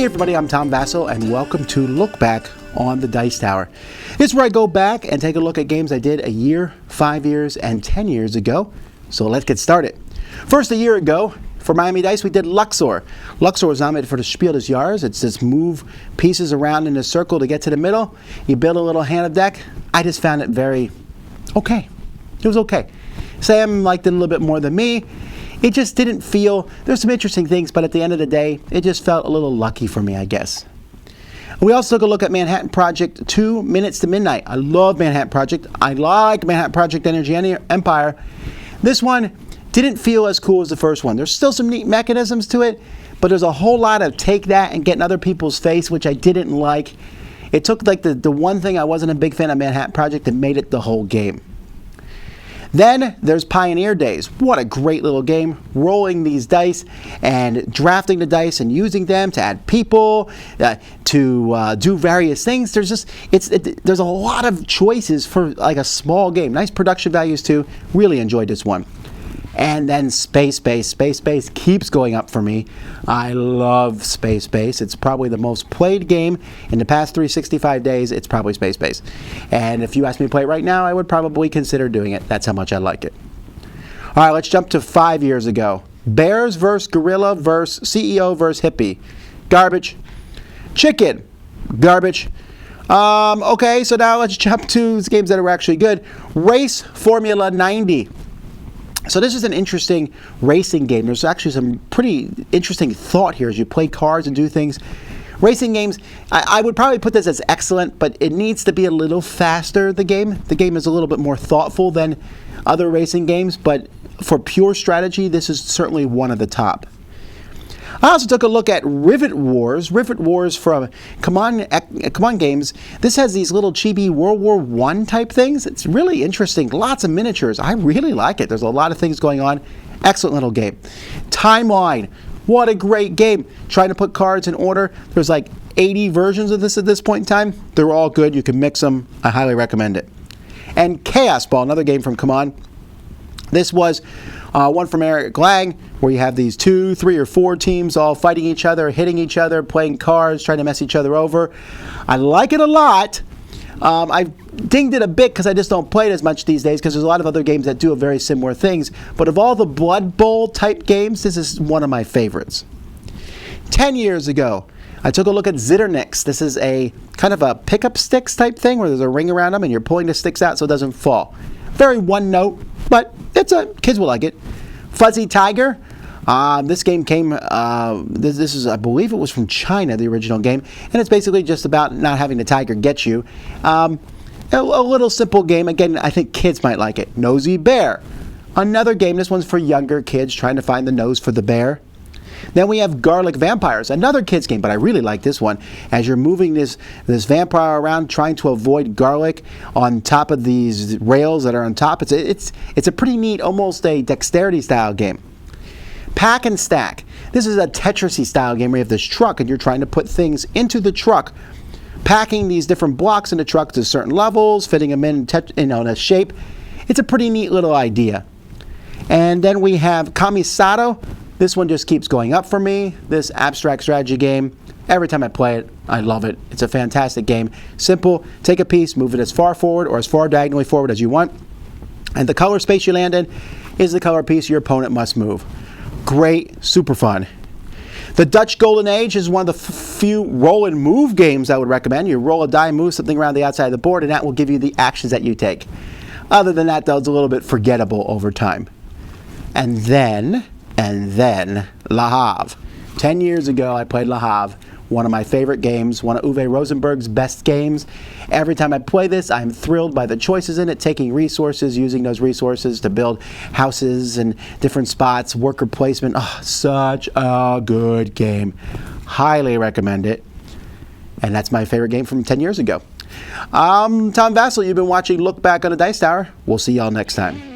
Hey everybody, I'm Tom Vasel, and welcome to Look Back on the Dice Tower. This is where I go back and take a look at games I did a year, 5 years, and 10 years ago. So let's get started. First, a year ago, for Miami Dice, we did Luxor. Luxor was nominated for the Spiel des Jahres. It's just move pieces around in a circle to get to the middle. You build a little hand of deck. I just found it very okay. It was okay. Sam liked it a little bit more than me. It just didn't feel, there's some interesting things, but at the end of the day, it just felt a little lucky for me, I guess. We also took a look at Manhattan Project 2 Minutes to Midnight. I love Manhattan Project. I like Manhattan Project Energy Empire. This one didn't feel as cool as the first one. There's still some neat mechanisms to it, but there's a whole lot of take that and get in other people's face, which I didn't like. It took like the one thing I wasn't a big fan of Manhattan Project and made it the whole game. Then there's Pioneer Days. What a great little game. Rolling these dice and drafting the dice and using them to add people, to do various things. There's a lot of choices for like a small game. Nice production values too. Really enjoyed this one. And then Space Base keeps going up for me. I love Space Base. It's probably the most played game in the past 365 days. It's probably Space Base. And if you asked me to play it right now, I would probably consider doing it. That's how much I like it. All right, let's jump to 5 years ago. Bears versus Gorilla versus CEO versus Hippie. Garbage. Chicken. Garbage. Okay, so now let's jump to games that are actually good. Race Formula 90. So this is an interesting racing game. There's actually some pretty interesting thought here as you play cards and do things. Racing games, I would probably put this as excellent, but it needs to be a little faster, the game. The game is a little bit more thoughtful than other racing games, but for pure strategy, this is certainly one of the top. I also took a look at Rivet Wars. Rivet Wars from Commie Games. This has these little chibi World War I type things. It's really interesting. Lots of miniatures. I really like it. There's a lot of things going on. Excellent little game. Timeline. What a great game. Trying to put cards in order. There's like 80 versions of this at this point in time. They're all good. You can mix them. I highly recommend it. And Chaos Ball, another game from Commie. This was one from Eric Lang, where you have these 2, 3, or 4 teams all fighting each other, hitting each other, playing cards, trying to mess each other over. I like it a lot. I dinged it a bit because I just don't play it as much these days because there's a lot of other games that do very similar things. But of all the Blood Bowl type games, this is one of my favorites. 10 years ago, I took a look at Zitternix. This is a kind of a pickup sticks type thing where there's a ring around them and you're pulling the sticks out so it doesn't fall. Very one note, but kids will like it. Fuzzy Tiger. This game came, this is, I believe it was from China, the original game, and it's basically just about not having the tiger get you. A little simple game. Again, I think kids might like it. Nosy Bear. Another game. This one's for younger kids trying to find the nose for the bear. Then we have Garlic Vampires, another kids game, but I really like this one. As you're moving this vampire around, trying to avoid garlic on top of these rails that are on top. It's a pretty neat, almost a dexterity style game. Pack and Stack. This is a Tetris style game where you have this truck and you're trying to put things into the truck, packing these different blocks in the truck to certain levels, fitting them in a shape. It's a pretty neat little idea. And then we have Commie Sato. This one just keeps going up for me. This abstract strategy game, every time I play it, I love it. It's a fantastic game. Simple, take a piece, move it as far forward or as far diagonally forward as you want. And the color space you land in is the color piece your opponent must move. Great, super fun. The Dutch Golden Age is one of the few roll and move games I would recommend. You roll a die, move something around the outside of the board, and that will give you the actions that you take. Other than that, though, it's a little bit forgettable over time. And then Lahav. 10 years ago, I played Lahav, one of my favorite games, one of Uwe Rosenberg's best games. Every time I play this, I'm thrilled by the choices in it, taking resources, using those resources to build houses and different spots, worker placement. Oh, such a good game. Highly recommend it. And that's my favorite game from 10 years ago. I'm Tom Vasel. You've been watching Look Back on the Dice Tower. We'll see y'all next time.